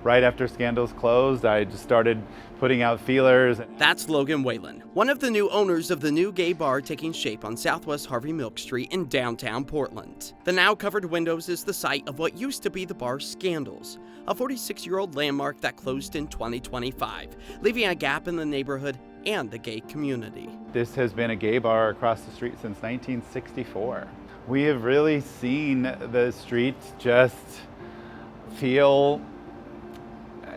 right after Scandals closed, I just started putting out feelers. That's Logan Whalen, one of the new owners of the new gay bar taking shape on Southwest Harvey Milk Street in downtown Portland. The now covered windows is the site of what used to be the bar Scandals, a 46-year-old landmark that closed in 2025, leaving a gap in the neighborhood and the gay community. This has been a gay bar across the street since 1964. We have really seen the streets just feel,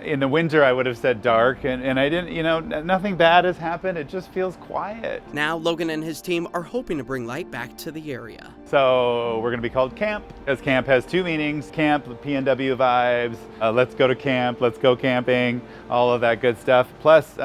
in the winter I would have said dark, and I didn't, nothing bad has happened, it just feels quiet. Now Logan and his team are hoping to bring light back to the area. So we're gonna be called Camp, as camp has two meanings: camp, PNW vibes, let's go to camp, let's go camping, all of that good stuff, plus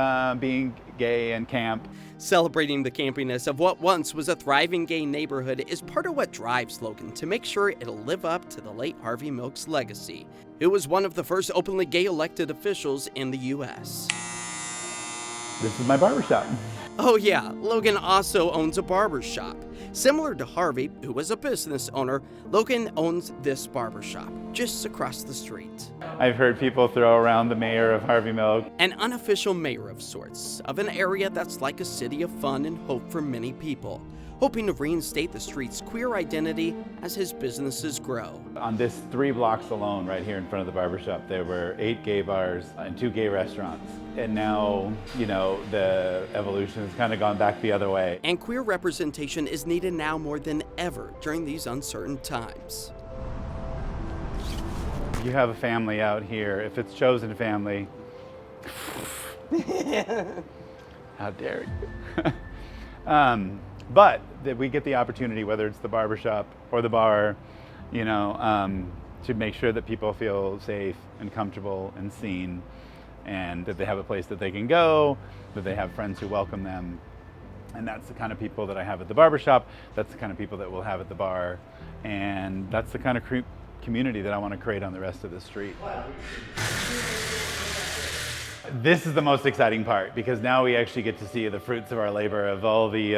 being gay and camp. Celebrating the campiness of what once was a thriving gay neighborhood is part of what drives Logan to make sure it'll live up to the late Harvey Milk's legacy, who was one of the first openly gay elected officials in the U.S. This is my barbershop. Oh yeah, Logan also owns a barbershop. Similar to Harvey, who was a business owner, Logan owns this barbershop just across the street. I've heard people throw around the mayor of Harvey Milk. An unofficial mayor of sorts, of an area that's like a city of fun and hope for many people, hoping to reinstate the street's queer identity as his businesses grow. On this 3 blocks alone, right here in front of the barbershop, there were 8 gay bars and 2 gay restaurants. And now, the evolution has kind of gone back the other way. And queer representation is needed now more than ever during these uncertain times. You have a family out here, if it's chosen family, how dare you? But that we get the opportunity, whether it's the barbershop or the bar, to make sure that people feel safe and comfortable and seen, and that they have a place that they can go, that they have friends who welcome them. And that's the kind of people that I have at the barbershop, that's the kind of people that we'll have at the bar, and that's the kind of community that I want to create on the rest of the street. This is the most exciting part, because now we actually get to see the fruits of our labor, of all the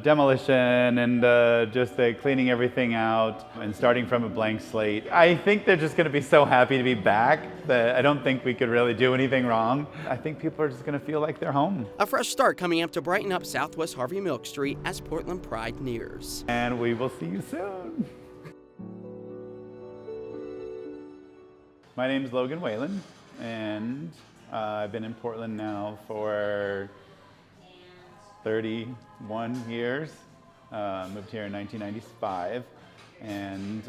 demolition and just the cleaning everything out and starting from a blank slate. I think they're just going to be so happy to be back that I don't think we could really do anything wrong. I think people are just going to feel like they're home. A fresh start coming up to brighten up Southwest Harvey Milk Street as Portland Pride nears. And we will see you soon. My name is Logan Whalen, and I've been in Portland now for 31 years. Moved here in 1995, and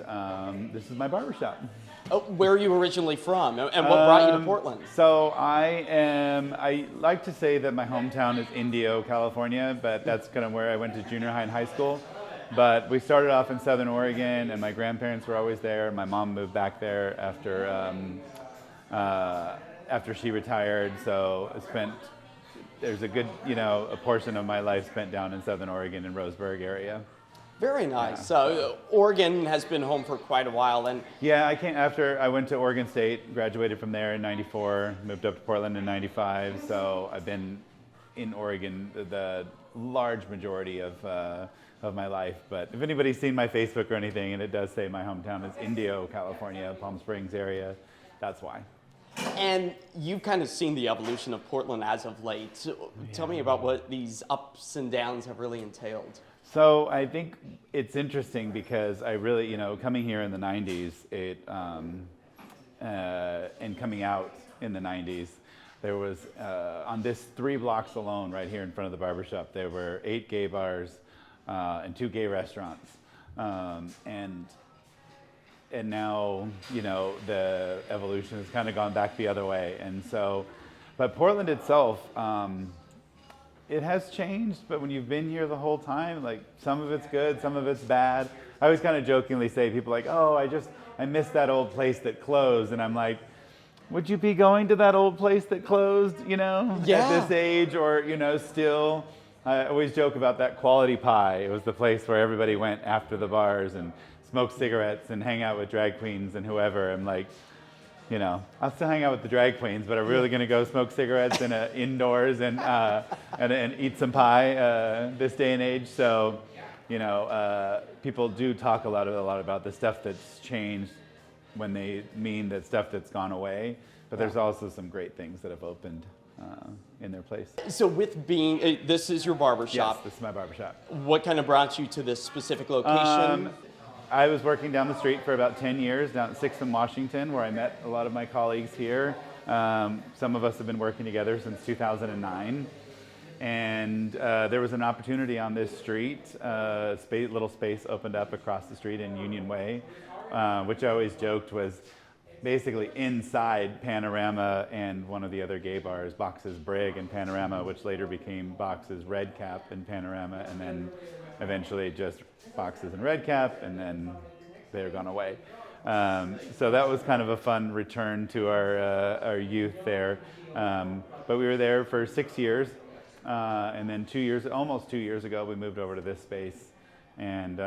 this is my barbershop. Oh, where are you originally from, and what brought you to Portland? So I like to say that my hometown is Indio, California, but that's kind of where I went to junior high and high school. But we started off in Southern Oregon, and my grandparents were always there. My mom moved back there after she retired, so there's a good, a portion of my life spent down in Southern Oregon in Roseburg area. Very nice. Yeah. So Oregon has been home for quite a while then. Yeah, I went to Oregon State, graduated from there in 94, moved up to Portland in 95, so I've been in Oregon the large majority of my life. But if anybody's seen my Facebook or anything, and it does say my hometown is Indio, California, Palm Springs area, that's why. And you've kind of seen the evolution of Portland as of late. So tell me about what these ups and downs have really entailed. So I think it's interesting because I really, coming here in the 90s, and coming out in the 90s, there was, on this 3 blocks alone, right here in front of the barbershop, there were 8 gay bars and 2 gay restaurants. And now, the evolution has kind of gone back the other way. And so, but Portland itself, it has changed, but when you've been here the whole time, like, some of it's good, some of it's bad. I always kind of jokingly say, people like, oh, I miss that old place that closed. And I'm like, would you be going to that old place that closed, at this age, or, still? I always joke about that Quality Pie. It was the place where everybody went after the bars and smoke cigarettes and hang out with drag queens and whoever. I'm like, I'll still hang out with the drag queens, but I'm really going to go smoke cigarettes indoors and eat some pie this day and age. So, people do talk a lot about the stuff that's changed when they mean that stuff that's gone away. But there's also some great things that have opened in their place. So with being, this is your barber shop. Yes, this is my barbershop. What kind of brought you to this specific location? I was working down the street for about 10 years down at 6th and Washington, where I met a lot of my colleagues here. Some of us have been working together since 2009. And there was an opportunity on this street. Little space opened up across the street in Union Way, which I always joked was basically inside Panorama and one of the other gay bars, Box's Brig and Panorama, which later became Box's Red Cap and Panorama, and then eventually just Boxes and Red Cap, and then they're gone away. So that was kind of a fun return to our youth there. But we were there for 6 years, and then almost 2 years ago, we moved over to this space, and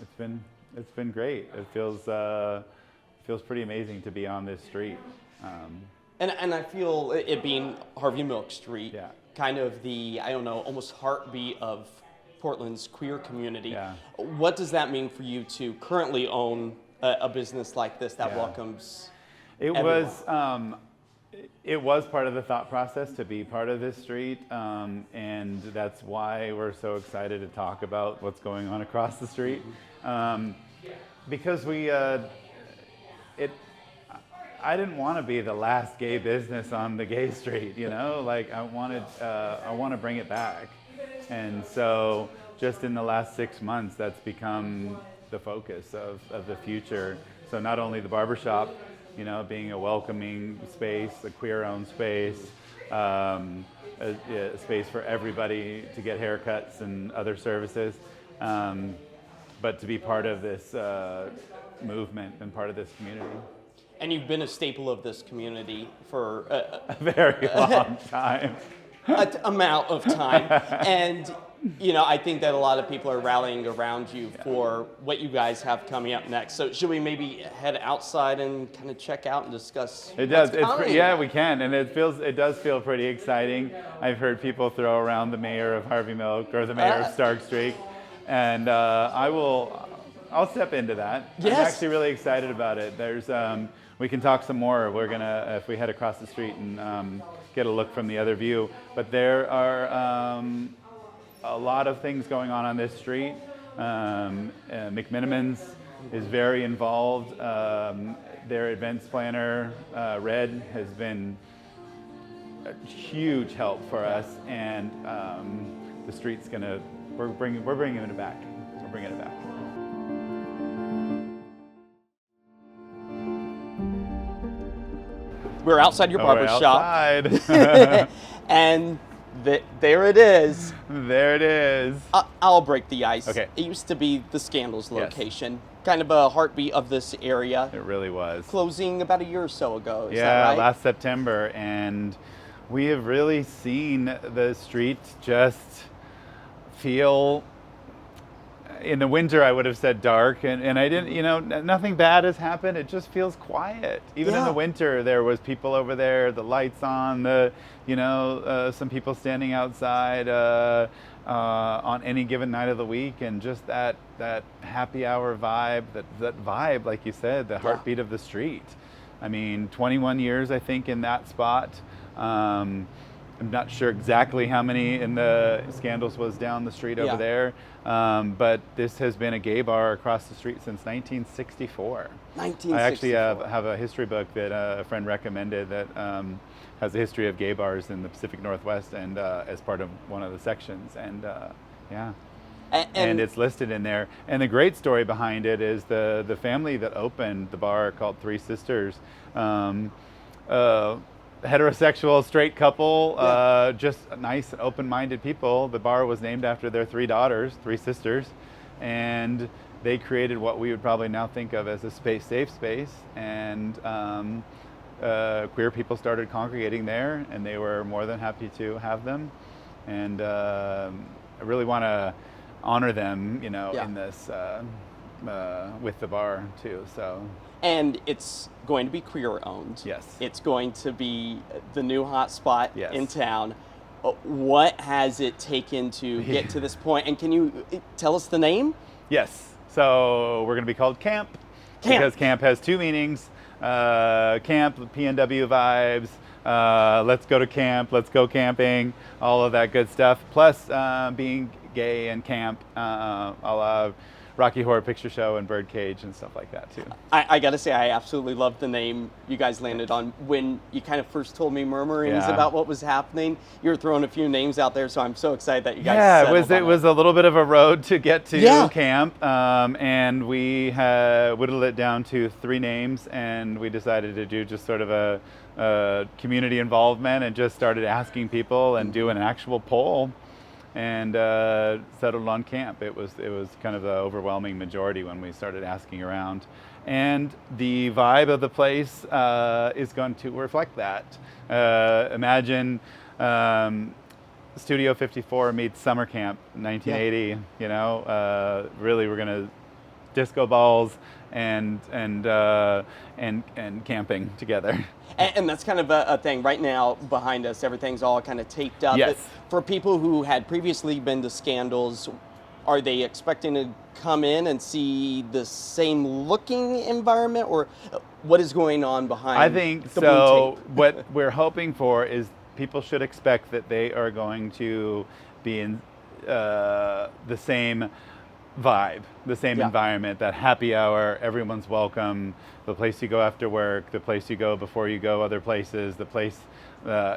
it's been great. It feels pretty amazing to be on this street. And I feel it being Harvey Milk Street, Yeah. kind of the, I don't know, almost heartbeat of Portland's queer community. Yeah. What does that mean for you to currently own a business like this that Yeah. welcomes It everyone? it was part of the thought process to be part of this street, and that's why we're so excited to talk about what's going on across the street, because I didn't want to be the last gay business on the gay street, you know, like I want to bring it back. And so just in the last 6 months, that's become the focus of the future. So not only the barbershop, you know, being a welcoming space, a queer-owned space, a space for everybody to get haircuts and other services, but to be part of this movement and part of this community. And you've been a staple of this community for A very long time. an amount of time. And, you know, I think that a lot of people are rallying around you for what you guys have coming up next. So should we maybe head outside and kind of check out and discuss It does. what's coming? Yeah, we can, and it does feel pretty exciting. I've heard people throw around the mayor of Harvey Milk or the mayor of Stark Street, and I'll step into that. Yes. I'm actually really excited about it. There's we can talk some more. We're gonna if we head across the street and get a look from the other view. But there are a lot of things going on this street. McMinimans is very involved. Their events planner, Red, has been a huge help for us, and the street's we're bringing it back. We're bringing it back. We're outside your barber shop. Outside. And there it is. There it is. I'll break the ice. Okay. It used to be the Scandals Yes. location, kind of a heartbeat of this area. It really was. Closing about a year or so ago. Is Yeah, that right? last September, and we have really seen the streets just feel. In the winter, I would have said dark, and I didn't. You know, nothing bad has happened. It just feels quiet. Even in Yeah. the winter, there was people over there, the lights on, some people standing outside on any given night of the week, and just that happy hour vibe, that vibe, like you said, the heartbeat of the street. I mean, 21 years, I think, in that spot. I'm not sure exactly how many in the Scandals was down the street over there, but this has been a gay bar across the street since 1964. 1964. I actually have a history book that a friend recommended that has a history of gay bars in the Pacific Northwest, and as part of one of the sections, and yeah. And it's listed in there. And the great story behind it is the family that opened the bar, called Three Sisters, heterosexual straight couple, just nice and open-minded people. The bar was named after their three daughters, Three Sisters, and they created what we would probably now think of as a safe space, and queer people started congregating there, and they were more than happy to have them. And I really want to honor them, you know, in this with the bar too. So. And it's going to be queer owned. Yes. It's going to be the new hot spot Yes. in town. What has it taken to get to this point? And can you tell us the name? Yes. So we're going to be called Camp. Because camp has two meanings. Camp, PNW vibes, let's go to camp, let's go camping, all of that good stuff. Plus being gay and camp, a la Rocky Horror Picture Show and Birdcage and stuff like that too. I gotta say, I absolutely love the name you guys landed on. When you kind of first told me murmurings about what was happening, you were throwing a few names out there, so I'm so excited that you guys it was a little bit of a road to get to camp, and we whittled it down to 3 names, and we decided to do just sort of a community involvement and just started asking people and doing an actual poll. And settled on camp. It was kind of the overwhelming majority when we started asking around, and the vibe of the place is going to reflect that. Imagine Studio 54 meets summer camp 1980. You know, really we're gonna disco balls and camping together. And that's kind of a thing. Right now, behind us, everything's all kind of taped up. Yes. For people who had previously been to Scandals, are they expecting to come in and see the same looking environment, or what is going on behind I think the blue tape? What we're hoping for is people should expect that they are going to be in the same vibe, the same environment, that happy hour, everyone's welcome, the place you go after work, the place you go before you go other places, the place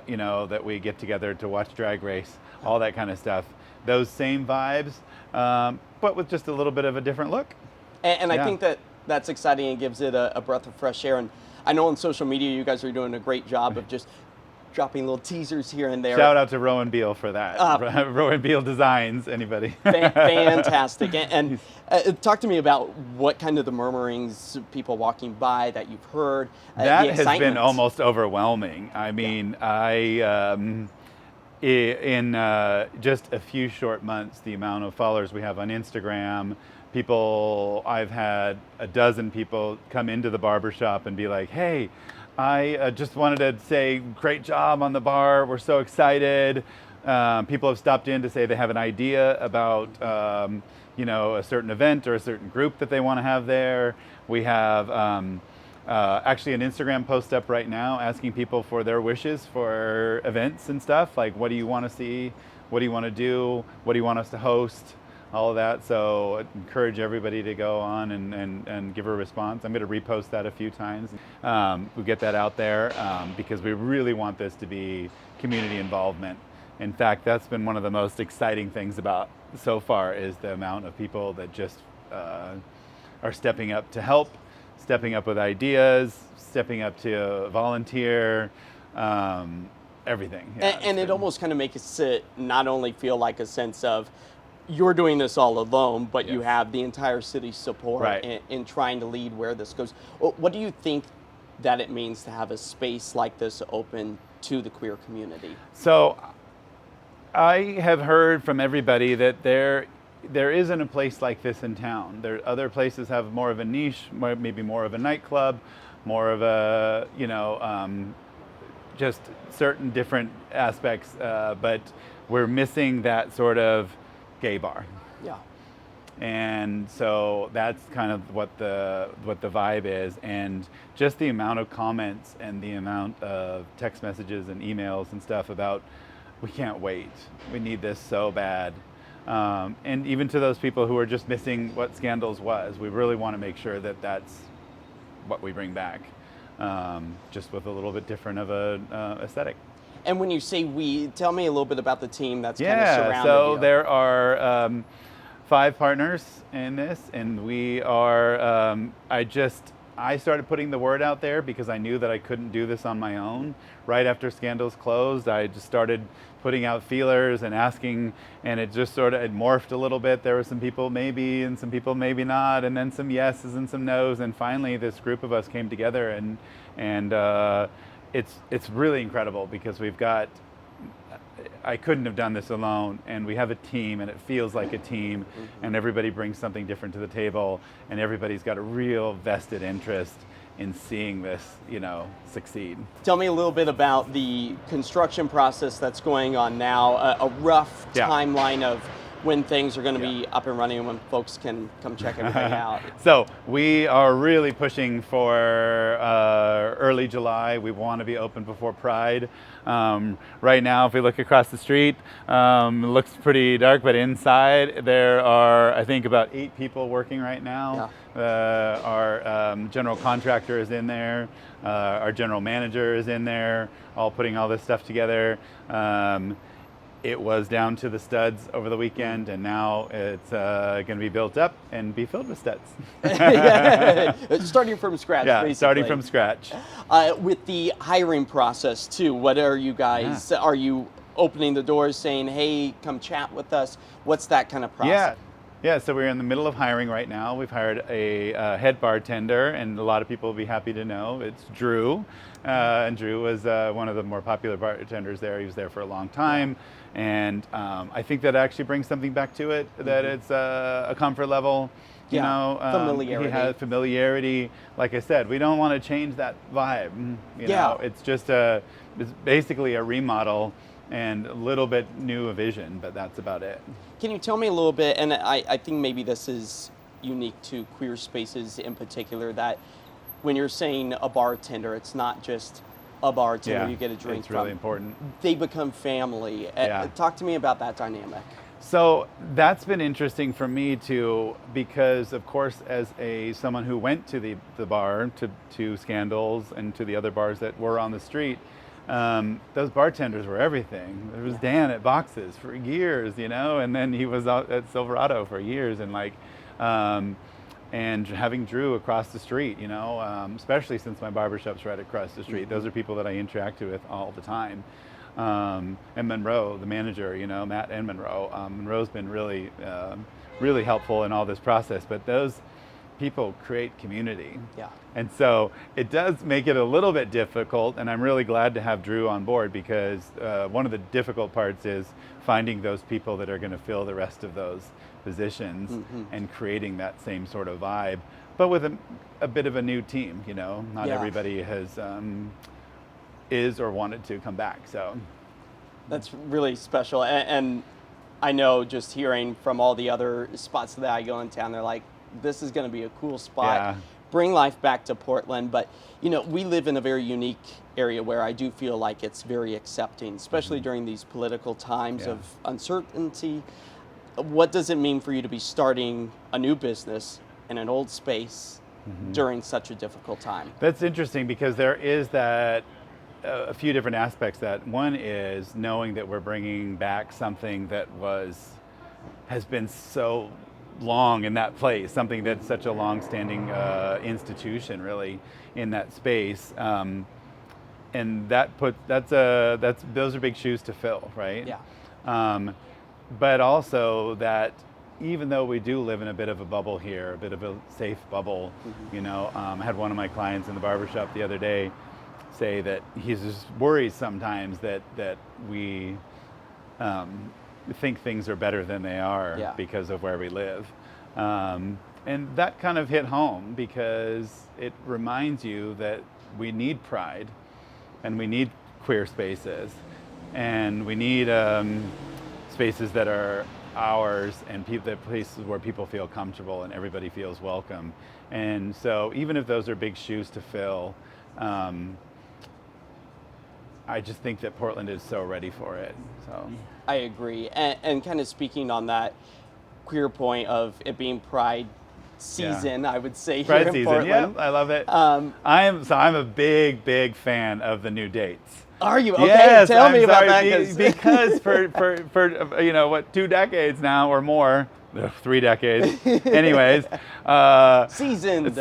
you know, that we get together to watch Drag Race, all that kind of stuff. Those same vibes, but with just a little bit of a different look. And I think that's exciting and gives it a breath of fresh air. And I know on social media you guys are doing a great job of just dropping little teasers here and there. Shout out to Rowan Beal for that. Rowan Beal Designs, anybody. Fantastic. And talk to me about what kind of the murmurings, people walking by that you've heard. That has been almost overwhelming. I mean, in just a few short months, the amount of followers we have on Instagram, I've had a dozen people come into the barbershop and be like, hey, I just wanted to say great job on the bar. We're so excited. People have stopped in to say they have an idea about you know, a certain event or a certain group that they want to have there. We have actually an Instagram post up right now asking people for their wishes for events and stuff. Like, what do you want to see? What do you want to do? What do you want us to host? All of that. So I encourage everybody to go on and give a response. I'm going to repost that a few times. We'll get that out there because we really want this to be community involvement. In fact, that's been one of the most exciting things about so far is the amount of people that just are stepping up to help, stepping up with ideas, stepping up to volunteer, everything. Yeah, and it almost kind of makes it not only feel like a sense of you're doing this all alone, but you have the entire city's support in trying to lead where this goes. What do you think that it means to have a space like this open to the queer community? So I have heard from everybody that there isn't a place like this in town. Other places have more of a niche, maybe more of a nightclub, more of a, you know, just certain different aspects, but we're missing that sort of gay bar. Yeah. And so that's kind of what the vibe is, and just the amount of comments and the amount of text messages and emails and stuff about, we can't wait, we need this so bad. And even to those people who are just missing what Scandals was, we really want to make sure that that's what we bring back, just with a little bit different of a aesthetic. And when you say we, tell me a little bit about the team that's kind of surrounding so you. There are 5 partners in this, and we are, I started putting the word out there because I knew that I couldn't do this on my own. Right after Scandals closed, I just started putting out feelers and asking, and it just sort of it morphed a little bit. There were some people maybe, and some people maybe not, and then some yeses and some nos, and finally this group of us came together, and it's really incredible because we've got, I couldn't have done this alone, and we have a team, and it feels like a team, and everybody brings something different to the table, and everybody's got a real vested interest in seeing this, you know, succeed. Tell me a little bit about the construction process that's going on now, a rough timeline of when things are going to be up and running and when folks can come check everything out? So we are really pushing for early July. We want to be open before Pride. Right now, if we look across the street, it looks pretty dark, but inside there are, I think, about 8 people working right now. Our general contractor is in there. Our general manager is in there, all putting all this stuff together. It was down to the studs over the weekend, and now it's going to be built up and be filled with studs. Starting from scratch, basically. Starting from scratch. With the hiring process, too, what are you guys, are you opening the doors saying, hey, come chat with us? What's that kind of process? Yeah, so we're in the middle of hiring right now. We've hired a head bartender, and a lot of people will be happy to know it's Drew. And Drew was one of the more popular bartenders there. He was there for a long time. And I think that actually brings something back to it, that it's a comfort level, you know. Familiarity. He has familiarity. Like I said, we don't want to change that vibe. You know, it's just it's basically a remodel and a little bit new vision, but that's about it. Can you tell me a little bit, and I think maybe this is unique to queer spaces in particular, that when you're saying a bartender, it's not just a bartender you get a drink it's really from. important. They become family. Talk to me about that dynamic. So that's been interesting for me too, because of course, as someone who went to the bar, to Scandals and to the other bars that were on the street, those bartenders were everything. There was Dan at Boxes for years, you know, and then he was out at Silverado for years, and and having Drew across the street, you know, especially since my barbershop's right across the street. Those are people that I interact with all the time. And Monroe, the manager, you know, Matt and Monroe. Monroe's been really, really helpful in all this process, but those people create community. Yeah. And so it does make it a little bit difficult, and I'm really glad to have Drew on board, because one of the difficult parts is finding those people that are going to fill the rest of those positions and creating that same sort of vibe, but with a bit of a new team, you know. Not everybody has is or wanted to come back, so. That's really special, and I know just hearing from all the other spots that I go in town, they're like, this is going to be a cool spot. Bring life back to Portland. But, you know, we live in a very unique area where I do feel like it's very accepting, especially during these political times of uncertainty. What does it mean for you to be starting a new business in an old space during such a difficult time? That's interesting, because there is that a few different aspects. That one is knowing that we're bringing back something that has been so long in that place, something that's such a long-standing institution, really, in that space, and those are big shoes to fill, right? But also that even though we do live in a bit of a bubble here, a bit of a safe bubble, you know, I had one of my clients in the barbershop the other day say that he's just worried sometimes that we think things are better than they are because of where we live. And that kind of hit home, because it reminds you that we need pride, and we need queer spaces, and we need spaces that are ours, and the places where people feel comfortable and everybody feels welcome. And so even if those are big shoes to fill, I just think that Portland is so ready for it. So I agree. And kind of speaking on that queer point of it being Pride season, I would say, Pride here in season, Portland. I love it. I'm a big fan of the new dates. Are you? Okay, yes, tell me about sorry, that. Because for you know, what, 2 decades now or more, 3 decades, anyways. Seasoned.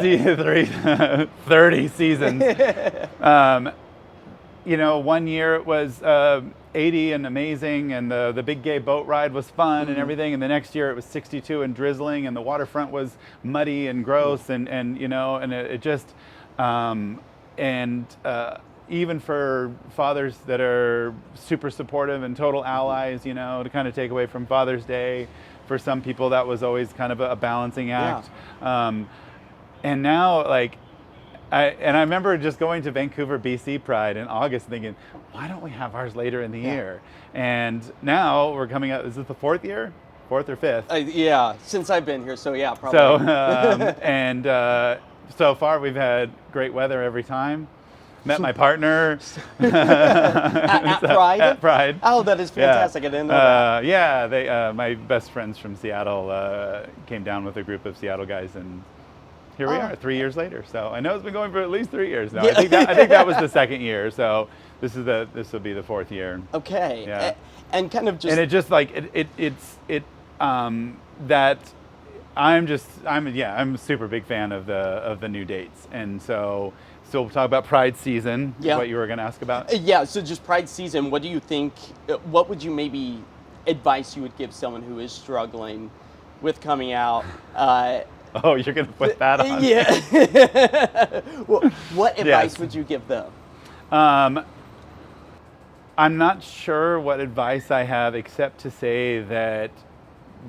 30 seasons. You know, one year it was 80 and amazing, and the big gay boat ride was fun and everything, and the next year it was 62 and drizzling, and the waterfront was muddy and gross, and you know, and it just even for fathers that are super supportive and total allies, you know, to kind of take away from Father's Day, for some people that was always kind of a balancing act. And now, like, I remember just going to Vancouver, BC Pride in August, thinking, why don't we have ours later in the year? And now we're coming up, is this the 4th year? 4th or 5th. Yeah, since I've been here, so yeah, probably. So, so far we've had great weather every time. Met my partner at Pride? At Pride. Oh, that is fantastic. I didn't know that. Yeah, they, my best friends from Seattle came down with a group of Seattle guys, and here we are 3 years later. So I know it's been going for at least 3 years now. Yeah. I think that was the 2nd year. So this will be the 4th year. Okay. Yeah. And kind of just. And it just like that I'm a super big fan of the new dates, and so we'll talk about Pride season. Yeah. What you were going to ask about? Yeah. So just Pride season. What do you think? What would you maybe advice you would give someone who is struggling with coming out? Oh, you're going to put that on? Yeah. Well, what advice Yes. would you give them? I'm not sure what advice I have, except to say that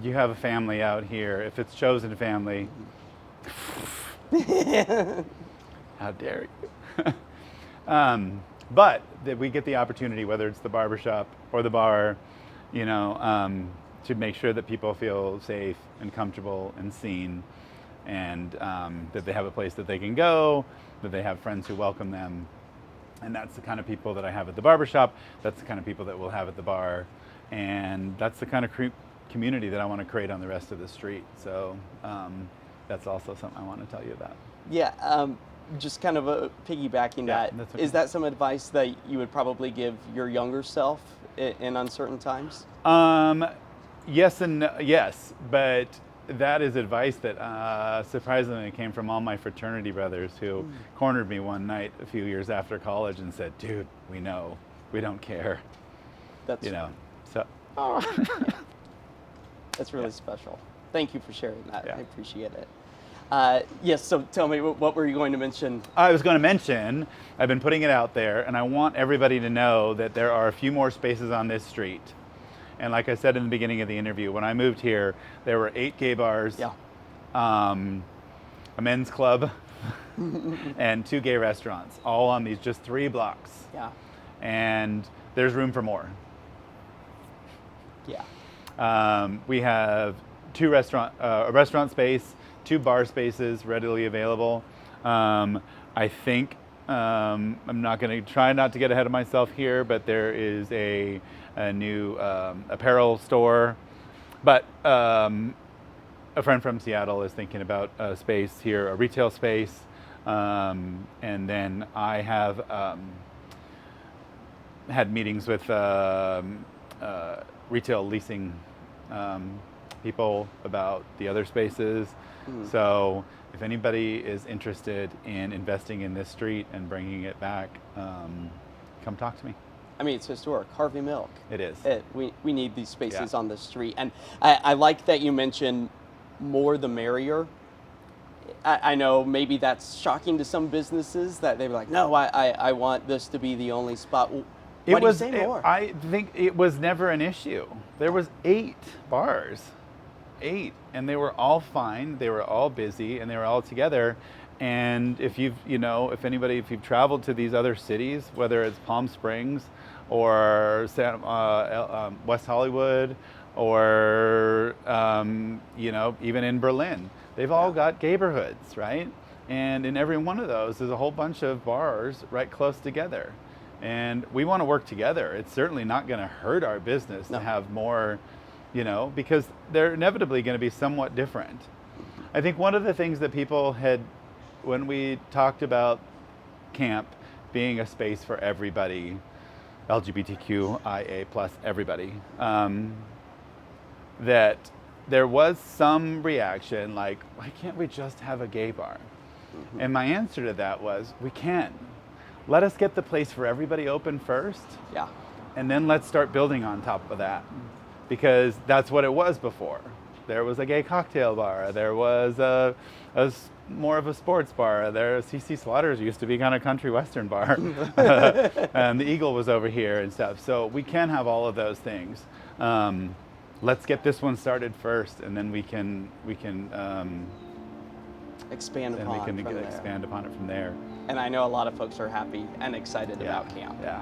you have a family out here. If it's chosen family, how dare you? But that we get the opportunity, whether it's the barbershop or the bar, to make sure that people feel safe and comfortable and seen, and that they have a place that they can go, that they have friends who welcome them. And that's the kind of people that I have at the barbershop. That's the kind of people that we'll have at the bar. And that's the kind of community that I want to create on the rest of the street. So that's also something I want to tell you about. Yeah. Just kind of piggybacking that. That's okay. Is that some advice that you would probably give your younger self in uncertain times? Yes and no, yes, but that is advice that surprisingly came from all my fraternity brothers who cornered me one night a few years after college and said, "Dude, we know, we don't care." That's So. That's really special. Thank you for sharing that. Yeah. I appreciate it. Yes. So tell me, what were you going to mention? I was going to mention, I've been putting it out there, and I want everybody to know that there are a few more spaces on this street. And like I said in the beginning of the interview, when I moved here, there were 8 gay bars, Yeah. A men's club, and 2 gay restaurants, all on these just 3 blocks. Yeah. And there's room for more. Yeah. We have a restaurant space, 2 bar spaces readily available. I think I'm not going to try not to get ahead of myself here, but there is a new apparel store. But a friend from Seattle is thinking about a space here, a retail space. And then I have had meetings with retail leasing people about the other spaces. So if anybody is interested in investing in this street and bringing it back, come talk to me. I mean, it's historic. Harvey Milk. It is. We need these spaces Yeah. on the street. And I like that you mentioned more the merrier. I know maybe that's shocking to some businesses that they're like, no, I want this to be the only spot. Why do you say more? I think it was never an issue. There was 8 bars, 8, and they were all fine. They were all busy, and they were all together. And if you've traveled to these other cities, whether it's Palm Springs or West Hollywood, or even in Berlin, they've all got neighborhoods, right? And in every one of those, there's a whole bunch of bars right close together. And we want to work together. It's certainly not going to hurt our business to have more, because they're inevitably going to be somewhat different. I think one of the things that people had, when we talked about camp being a space for everybody, LGBTQIA plus everybody, that there was some reaction like, why can't we just have a gay bar? And my answer to that was, we can. Let us get the place for everybody open first. Yeah. And then let's start building on top of that, because that's what it was before. There was a gay cocktail bar. There was more of a sports bar. CC Slaughter's used to be kind of country western bar. And the Eagle was over here and stuff. So we can have all of those things. Let's get this one started first, and then we can Expand and upon we can from there. expand upon it from there. And I know a lot of folks are happy and excited about camp. Yeah.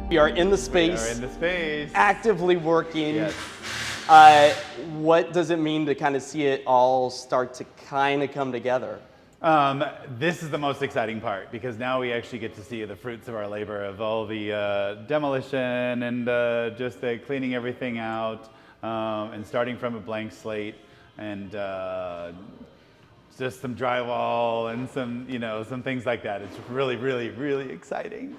We are in the We space, are in the space. actively working. Yes. What does it mean to kind of see it all start to kind of come together? This is the most exciting part because now we actually get to see the fruits of our labor of all the demolition and just cleaning everything out and starting from a blank slate and just some drywall and some things like that. It's really, really, really exciting.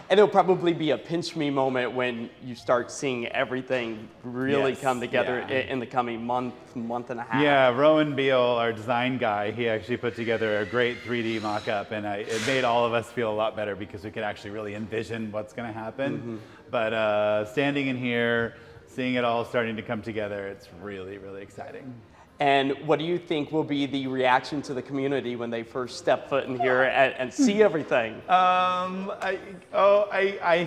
And it'll probably be a pinch me moment when you start seeing everything really Yes, come together yeah. in the coming month and a half. Yeah, Rowan Beal, our design guy, he actually put together a great 3D mock-up, and it made all of us feel a lot better because we could actually really envision what's going to happen. Mm-hmm. But standing in here, seeing it all starting to come together, it's really, really exciting. And what do you think will be the reaction to the community when they first step foot in here and see everything? I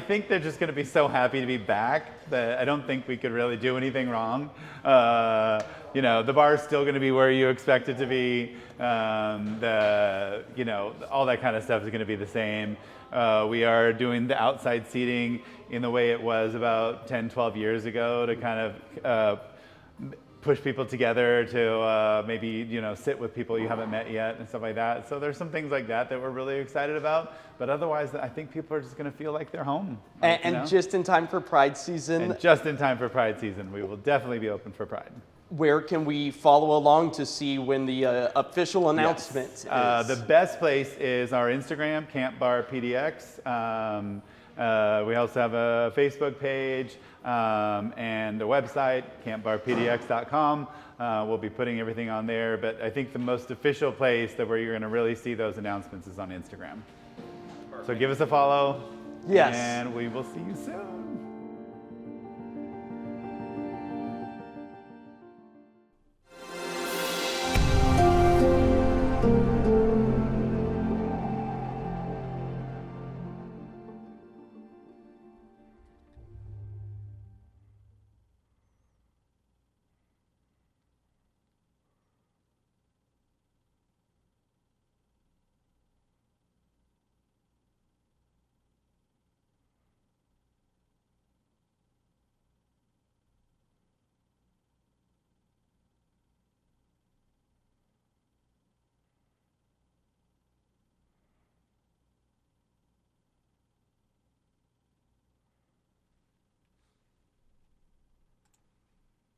think they're just going to be so happy to be back that I don't think we could really do anything wrong. The bar's still going to be where you expect it to be. All that kind of stuff is going to be the same. We are doing the outside seating in the way it was about 10, 12 years ago to kind of push people together to maybe sit with people you haven't met yet and stuff like that. So there's some things like that we're really excited about. But otherwise, I think people are just going to feel like they're home. And just in time for Pride season. And just in time for Pride season, we will definitely be open for Pride. Where can we follow along to see when the official announcement is? The best place is our Instagram, Camp Bar PDX. We also have a Facebook page and a website, campbarpdx.com. We'll be putting everything on there, but I think the most official place where you're going to really see those announcements is on Instagram. Perfect. So give us a follow. Yes. And we will see you soon.